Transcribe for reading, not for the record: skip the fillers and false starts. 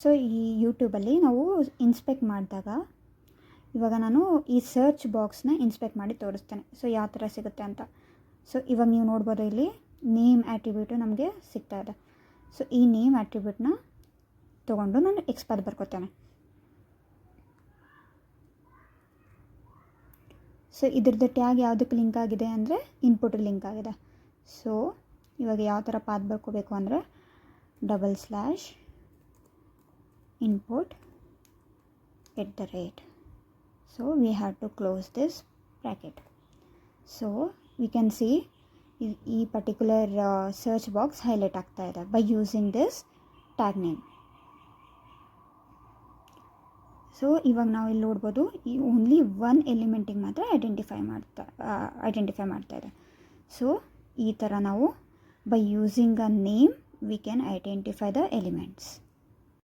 So ಈ ಯೂಟ್ಯೂಬಲ್ಲಿ ನಾವು ಇನ್ಸ್ಪೆಕ್ಟ್ ಮಾಡಿದಾಗ ಇವಾಗ ನಾನು ಈ ಸರ್ಚ್ ಬಾಕ್ಸ್ನ ಇನ್ಸ್ಪೆಕ್ಟ್ ಮಾಡಿ ತೋರಿಸ್ತೇನೆ. ಸೊ ಯಾವ ಥರ ಸಿಗುತ್ತೆ ಅಂತ. ಸೊ ಇವಾಗ ನೀವು ನೋಡ್ಬೋದು ಇಲ್ಲಿ ನೇಮ್ ಆ್ಯಟ್ರಿಬ್ಯೂಟು ನಮಗೆ ಸಿಗ್ತಾ ಇದೆ. ಸೊ ಈ ನೇಮ್ ಆ್ಯಟ್ರಿಬ್ಯೂಟ್ನ ತೊಗೊಂಡು ನಾನು ಎಕ್ಸ್ಪಾತ್ ಬರ್ಕೋತೇನೆ. ಸೊ ಇದ್ರದ್ದು ಟ್ಯಾಗ್ ಯಾವುದಕ್ಕೆ ಲಿಂಕ್ ಆಗಿದೆ ಅಂದರೆ ಇನ್ಪುಟ್ಗೆ ಲಿಂಕ್ ಆಗಿದೆ. ಸೊ ಇವಾಗ ಯಾವ ಥರ ಪಾತ್ ಬರ್ಕೋಬೇಕು ಅಂದರೆ /input @ so we have to close this bracket. So we can see ಈ ಪರ್ಟಿಕ್ಯುಲರ್ ಸರ್ಚ್ ಬಾಕ್ಸ್ ಹೈಲೈಟ್ ಆಗ್ತಾ ಇದೆ by using this tag name. So ಇವಾಗ ನಾವು ಇಲ್ಲಿ ನೋಡ್ಬೋದು ಈ ಓನ್ಲಿ ಒನ್ ಎಲಿಮೆಂಟಿಗೆ ಮಾತ್ರ ಐಡೆಂಟಿಫೈ ಮಾಡ್ತಾ ಇದೆ. ಸೊ ಈ ಥರ ನಾವು by using a name we can identify the elements.